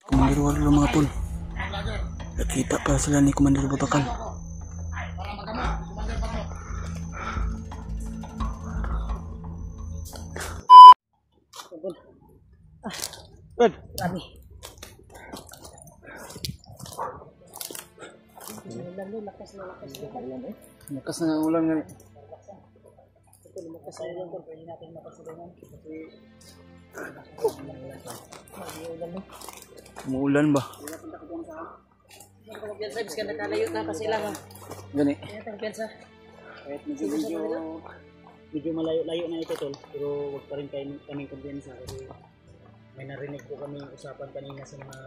Commander Warlo mga tol. Nakita pa sila ni Commander Butakan. Good. Kami. Lakas na ulan nga. Umuulan ba? Kumpiyansa, bis ka nakalayo na kasi lang. Gani. Kumpiyansa. Kahit medyo malayo-layo na ito tol, pero wag pa rin kaming kumpiyansa kasi may narinig po kami usapan kanina sa mga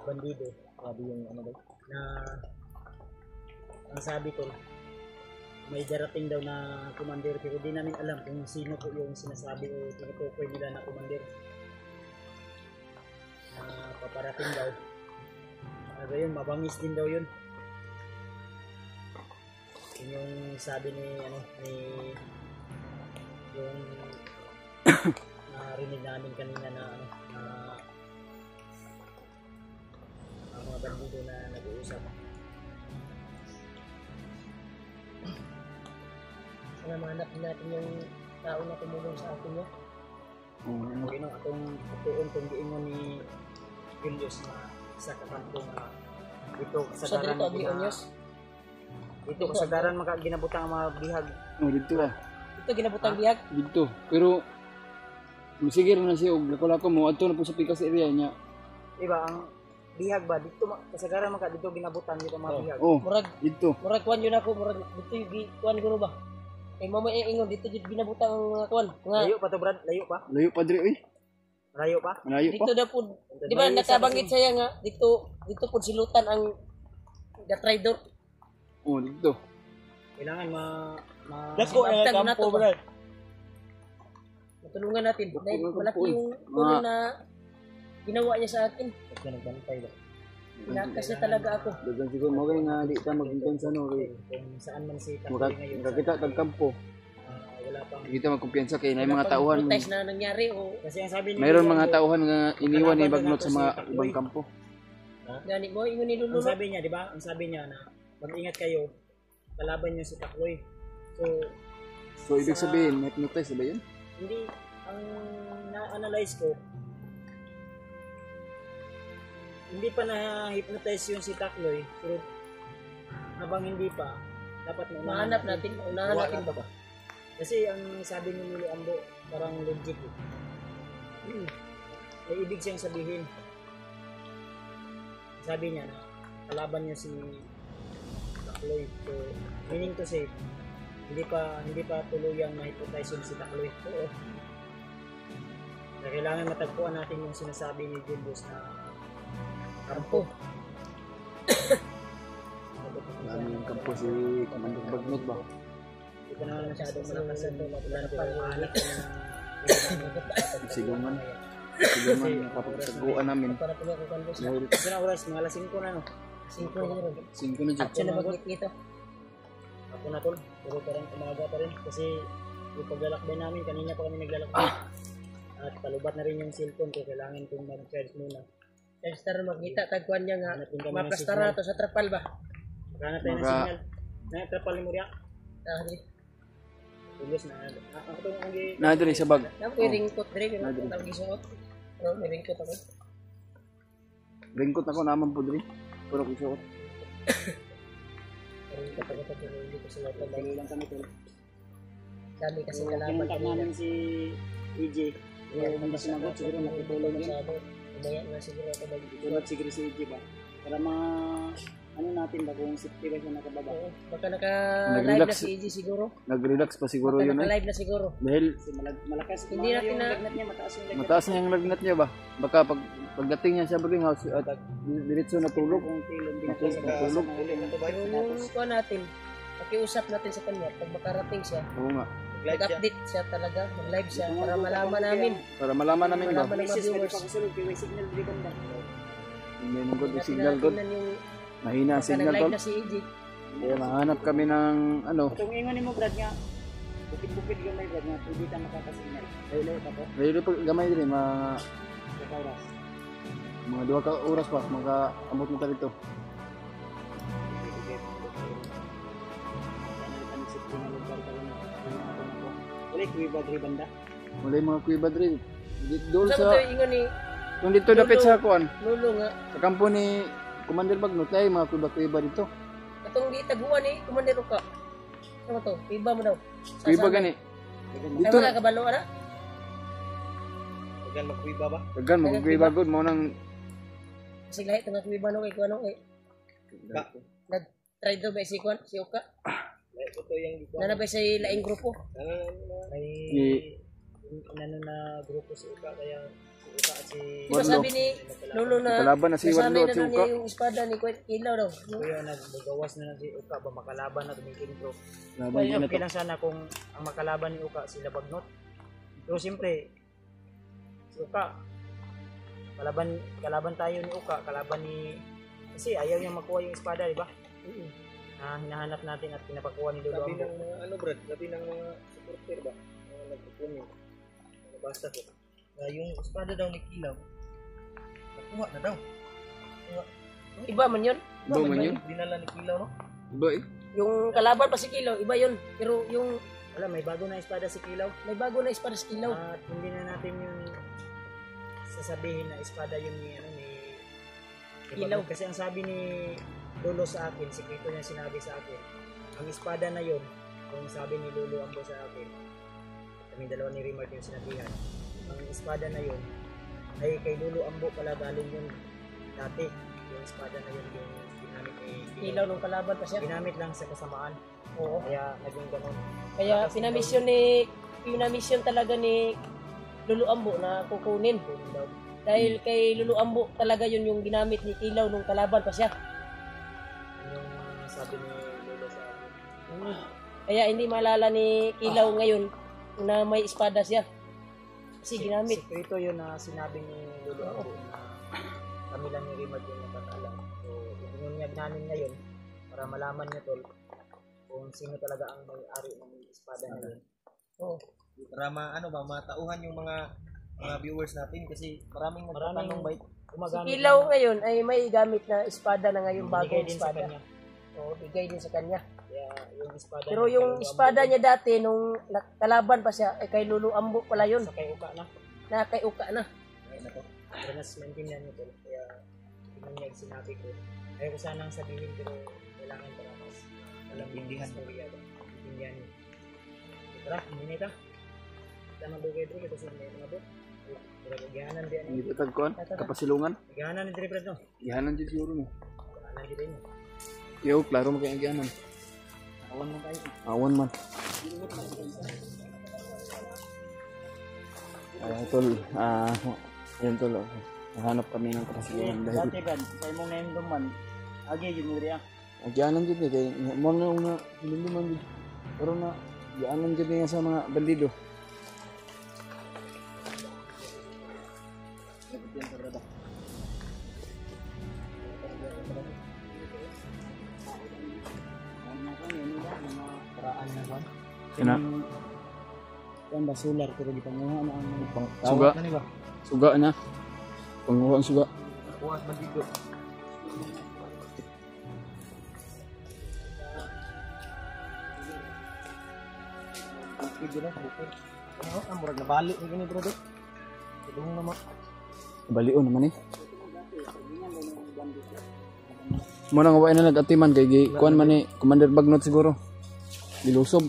bandido. Sabi yung ano daw na ang sabi tol, may darating daw na commander pero di namin alam kung sino po yung sinasabi o tinutukoy nila na commander na paparating daw. Ano yun, mabangis din daw yun. Yun yung sabi ni yung narinig namin kanina na ang mga bandido na nag-uusap. Sana mahanap natin yung tao na tumulong sa atin mo. Okay no, atong kung giingon ni Julius na isa ka kanto na dito Sa dito agi onyos. Dito kasagaran maka ginabutang ang mga bihag. Oh, dito ah. Ito ginabutang bihag. Dito. Pero sige rin na siya og lako mo adto na po sa pikas area niya. Diba ang bihag ba dito kasagaran maka dito ginabutan dito ang mga bihag. Oh, Murag dito. kuan yun ako, murag dito yung kuan guro ba? Kay mama ingon dito jud binabutang ang mga kuan. Layo pa to Brad, layo pa. Layo pa diri oy. Layo pa. Malayo pa. Dito daw po, di ba nakabanggit saya nga dito po silutan ang the trader. Oh, dito. Kailangan Dako na to Brad. Matulungan natin dahil malaki yung tulong na ginawa niya sa atin. Kasi nagbantay ba. Pinakas niya talaga ako. Dagan siguro mo kay nga di ta magkumpiyansa no kay Kung saan man si Takoy ngayon. makakita tag kampo. Wala pang Di ta magkumpiyansa kay nay mga tauhan. Protest na nangyari o kasi ang sabi ni Mayroon mga tauhan nga iniwan ni bagnot sa mga ibang kampo. gani mo ingon ni ang Lulu. sabi niya, di ba? Ang sabi niya na mag-ingat kayo, kalaban niyo si Takoy. So, So ibig sabihin, hypnotize ba 'yun? hindi ang na-analyze ko hindi pa na-hypnotize yun si Takloy pero habang hindi pa dapat Mahanap natin, unahan natin ba? kasi ang sabi ni Lulu Ambo parang logic eh. May ibig siyang sabihin sabi niya na kalaban niya si Takloy so meaning to say hindi pa tuluyang ma-hypnotize yun si Takloy na kailangan matagpuan natin yung sinasabi ni Julius na kampo. Ano yung kampo si Commander Bagnot ba? Hindi ko naman masyadong malakas ang ulan pero anak na Sigungan. Sigungan kapagsaguan namin. Para tuloy ko kan boss. Dahil kasi na oras mga alas 5 na no 5 na yun. 5 na dyan. At siya na magnit nito. ako na tol pero parang umaga pa rin kasi yung paglalakbay namin kanina pa kami naglalakbay at palubat na rin yung cellphone ko kailangan kong mag-charge muna. Star magkita tagkuan niya nga Hanap din kami ng maplastar signal. na to sa trapal ba? Maghanap tayo ng Maka- signal na trapal ni Murya Dahil Julius na ako itong ang Na diri sa bag. na may ringkot dire Ah, nga dire. tawag gisuot. Pero may ringkot ako. Ringkot ako naman po diri. Puro ko suot. Ringkot ako sa dito sa lahat. Dali lang kami tol Sabi kasi so, kalaban kinuntak kanina. namin si EJ pero hindi sumagot siguro nakitulog yun Umaya nga siguro ako mag tulad siguro si EJ ba para ano natin ba kung safety ba siya nakababa Oo, baka naka-live na Nag-relax. si EJ siguro. Nag-relax pa siguro Baka yun ay. naka-live na siguro. Dahil kasi malakas Hindi natin yung na- lagnat niya mataas yung lagnat mataas na yung lagnat niya ba? Baka pagdating niya sa boarding house at diretso na tulog. kung tilong din Okay, sa natulog. uli ng tubay Pero yung kuha natin, pakiusap natin sa kanya, pag makarating siya, Oo nga. mag-update siya talaga, mag-live siya, para malaman namin. Para malaman namin ba? Malaman ng mga Mrs. pwede viewers. pa kasulog kaya may signal di banda Hindi mo good Natin signal good. natin yung Mahina ang baka signal nag-live tol. na si EJ. Kaya mahanap kami ng ano. itong ingon ni mo Brad nga bukid-bukid gamay Brad nga hindi ta makakasignal layo-layo pa to Dahil po gamay din sa oras Mga 2 ka oras pa, makaabot mo ta dito. Wala kuiba diri banda. Wala yung mga kuiba diri. Doon Sa sa, ingon ni kung dito dapit sa kuan, Lolo nga. sa kampo ni Commander Bagnot, ay mga kuiba-kuiba dito. Katong di taguan ni Commander ka. Ano to? Iba mo daw. Kuiba gani. Dito Dito, na kabalo ana. Tagal magkuiba ba? tagan, magkuiba good, mo nang, Kasi lahi tanga kuiba no kay kuno kay. Nag try daw ba si kuan si Oka. Ito yung Nana ba sa laing grupo? may Gi- inano na grupo si Uka kaya si Uka at si Di ba sabi ni Lolo na kalaban na si Wadlo at si nasanay na Uka. niya yung espada ni Kilaw daw. Kuya nagbawas na si Uka ba makalaban na tumingin bro. Laban Well, na okay to. lang sana kung ang makalaban ni Uka sila Bagnot. Pero siyempre si Uka kalaban tayo ni Uka, kalaban ni kasi ayaw niya makuha yung espada, di ba? Na hinahanap natin at pinapakuha ni Lolo Ambo. Ano Brad, sabi ng mga supporter ba? Mga nagpupunin. Nabasa ko. Yung espada daw ni Kilaw. Nakuha na daw. Iba man yun. Iba man yun. Dinala ni Kilaw, no? Iba eh. Yung kalaban pa si Kilaw, iba yun. Pero yung Wala, may bago na espada si Kilaw. may bago na espada si Kilaw. At hindi na natin yung sasabihin na espada yun ni Kilaw. Kasi ang sabi ni Lolo sa akin, sikreto niya sinabi sa akin, ang espada na yun, kung sabi ni Lolo Ambo sa akin, kami dalawa ni Rimard yung sinabihan, ang espada na yun ay kay Lolo Ambo pala galing yun dati. Yung espada na yun yung ginamit ni Kilaw nung kalaban pa siya. Ginamit lang sa kasamaan. Oo. Kaya naging ganun. Kaya pinamisyon talaga ni Lolo Ambo na kukunin. Dahil kay Lolo Ambo talaga yun yung ginamit ni Kilaw nung kalaban pa siya. Yung sabi ni Lolo sa akin. Kaya hindi malala ni Kilaw ngayon na may espada siya. Kasi ginamit. Sikreto yun na sinabi ni Lolo Ambo na kami lang ni Rimad yung nakakaalam. So, inunyag namin ngayon para malaman niyo tol kung sino talaga ang may-ari ng espada na yun. Oo. Para matauhan yung mga viewers natin kasi maraming nagtatanong ba Si gumagamit Kilaw ngayon ay may gamit na espada na ngayon bagong bigay din sa espada. kanya. Oo, bigay din sa kanya. Kaya yung espada Pero na yung kay Lolo espada Ambo, niya dati nung kalaban pa siya ay kay Lolo Ambo pala yun. sa kay Uka na. Na kay Uka na. Ayun na to. Pero mas maintindihan nyo tol. Kaya inunyag sinabi ko. Ayaw ko sanang sabihin pero kailangan para mas alam yung istorya ba. Intindihan nyo. Tara, hindi na. Kita magdugay dito kasi may mga bot. Pero gihanan din Hindi pa tagkuan, kapasilungan. Gihanan ni Dripred no. Gihanan dito siguro mo. Gihanan din mo. Yo, klaro mo kaya gihanan. Awan mo tayo. Awan man. Tol, yan tol. Nahanap kami ng kapasilungan dahil Dati Brad, sa imong name duman. Agi yun mo rin. gihanan dito kay mo na una hilinduman dito. Pero na gihanan dito nga sa mga bandido. Paraan na ba? Kina Yan ba solar pero di panguha na ang suga. na ni ba? Suga na. Panguha ang suga. Kuha ba dito? Bukid na bukid. Ano ang murag na balik ni gini bro. Tudong na mo. Balion naman eh. Mo nang wa na nag-atiman kay kuan man ni Commander Bagnot siguro. Gilusob.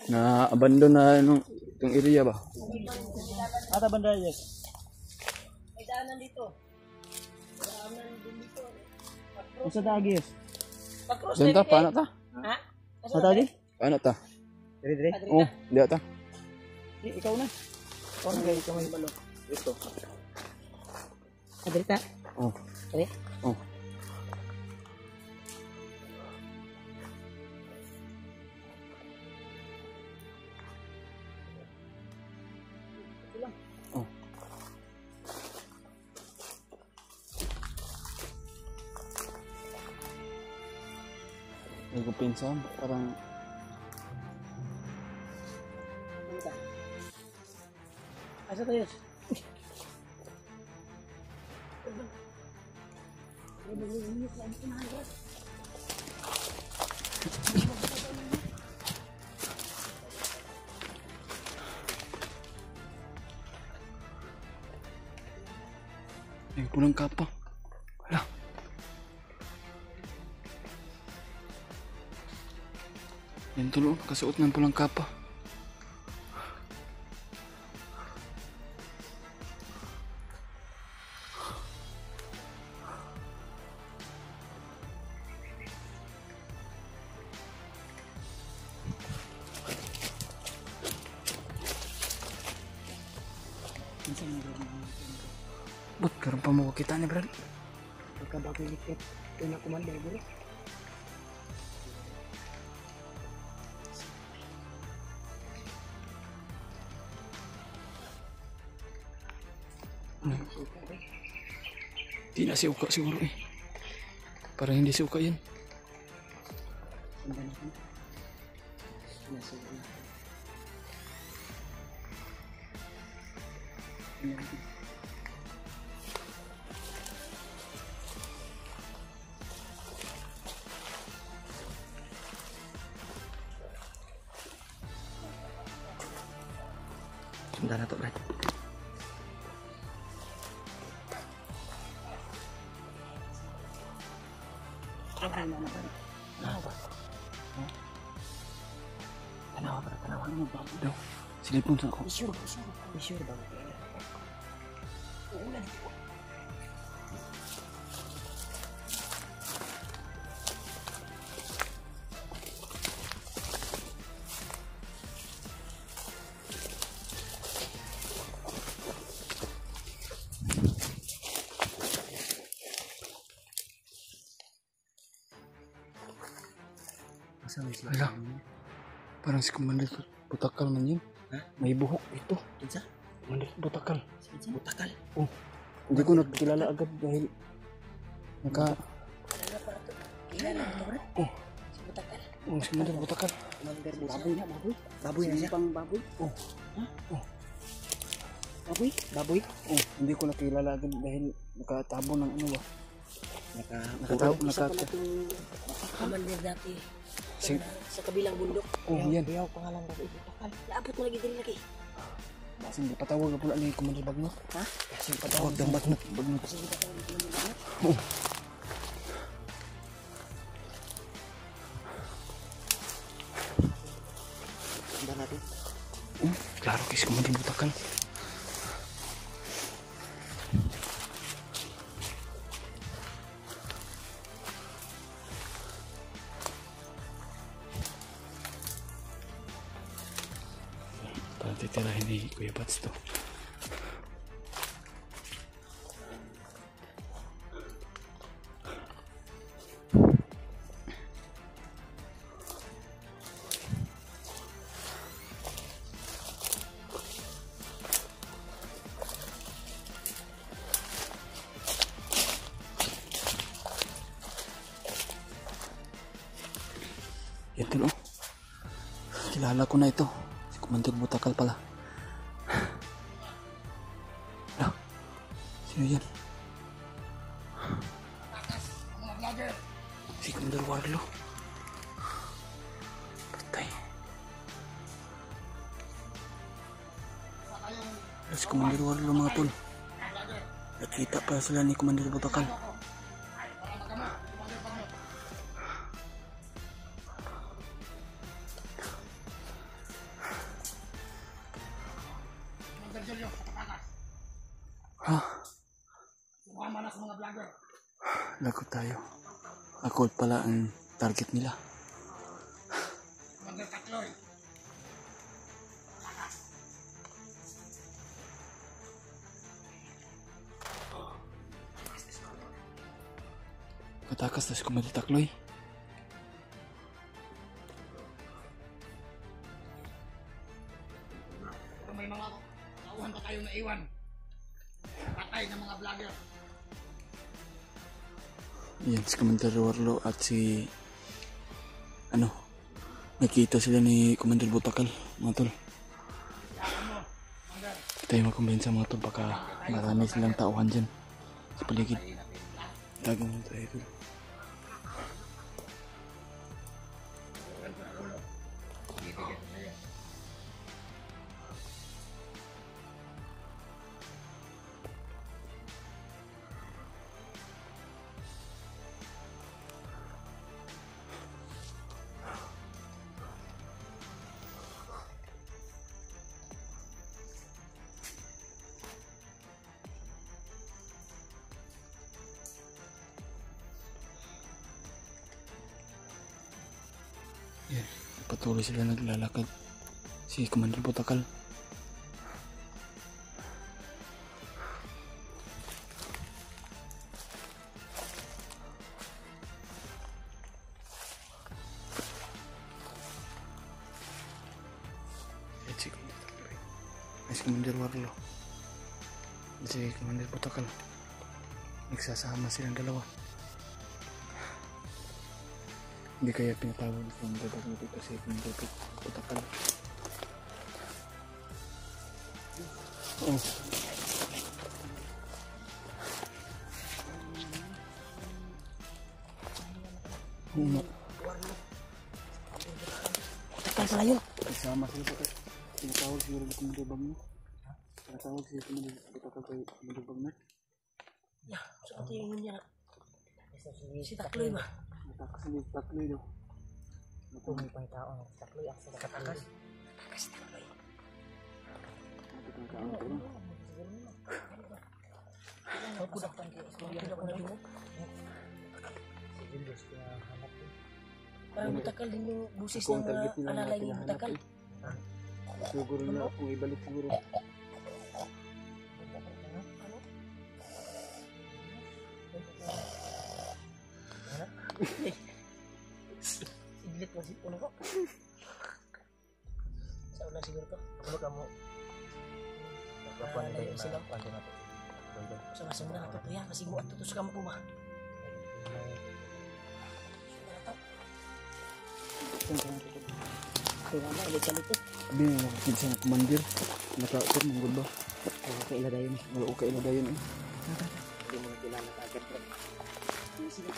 Na abandon na itong area ba? Ata banda yes. May daanan dito. Daanan din dito. Usa dagi yes. Pag-cross Diyan ta, paano ta? Ha? Sa dagi? Paano ta? Dire dire. Oh, diya ta. Ikaw na. Ikaw na guys, kamay balo. Ito. Adrita. Oh. Ano? Oh. Oh. May ko pinsan, parang Asa tayo? May pulang kapa. Wala. Yan tulo, nakasuot ng pulang kapa. Ba't karoon pa mo kita ni Brad? Pagkabago likit, kaya na kumanda bro. Di na siuka siguro eh. Parang hindi siuka yan. Sanda na kami. Nasa ulo. Sanda na to, Brad. Tanawa na ba? Tanawa. Tanawa ba? Tanawa mo ba? Daw, silipon sa ako. Sure ba? Uulan. Wala. Parang si Commander Butakal man yun. Ha? May buhok ito. Kinsa? Commander Butakal. Kinsa? Butakal. Hindi ko nakilala agad dahil naka... Kilala mo ba? Oh, Si Butakal. si Commander Butakal. Commander Baboy na, baboy. Baboy na siya. Pang baboy. Oh. Ha? Oh. Baboy? Baboy? Oh, hindi ko nakilala agad dahil nakatabo ng ano ba. Nakatao. Isa pala itong commander dati. Si... Sa kabilang bundok. Oh, yan. Kuyaw pangalan ko Butakal. Laabot mo lagi din lagi. Kasi hindi patawag na pula ni Commander Bagnot. Ha? Kasi patawag ng Bagnot. Bagnot. Kasi hindi patawag ng Bagnot. Oh. Tanda natin. Klaro kay si Commander Butakal. Para titirahin ni Kuya Bats to. Ito no. Kilala ko na ito. Si Commander Butakal pala. Ah, sino yan? Si Commander Warlo. Patay. Si Commander Warlo mga tol. Nakita pa sila ni Commander Butakal. Ha? Lagot tayo. Ako pala ang target nila. Katakas na si Commander Takloy. May mga kauhan pa tayo na iwan. Patay ng mga vlogger. Yan si Commander Warlo at si nakita sila ni Commander Butakal mga tol. tayo magkumbinsa mga tol, baka marami silang tauhan dyan sa paligid. Tago mo tayo tol. Yan, patuloy sila naglalakad. Si Commander Butakal. Yan si Commander Warlo. Yan si Commander Butakal. Nagsasama silang dalawa. Hindi kaya pinatawag ng babag nito kasi yung babag Butakal. Oh. Una. Butakal pala yun. Kasama sila pa kayo. Pinatawag siguro ng kumulubang mo. Pinatawag siguro ng Butakal kay kumulubang mo. Ya, seperti yang ini ya. Si Takloy ba? Matakas na yung Takloy daw. Ito may pang tao. Takloy ako sa katakas. Si Takloy. Matakas na kaon ko lang. Ako dapat tidak pernah jumpa. Si Julius kaya hanap ko. Parang Butakal din yung busis Kung ng target nila alalay ni hinahanap Butakal. Siguro na kung ibalik siguro. Siglit mo si puno ko. Sa una siguro to. Ano ka mo? Kapuan na tayo Sila. na pansin natin. Sa masamuna na to ya. Kasi mo at to sa kampo ba? Kaya na, ulit sa lito. Sabi nga nakakid sa commander. Naka-upot mong gulo. Kaya kailagay yun. Wala ko kailagay yun eh. Hindi mo na kilala ka agad. Sila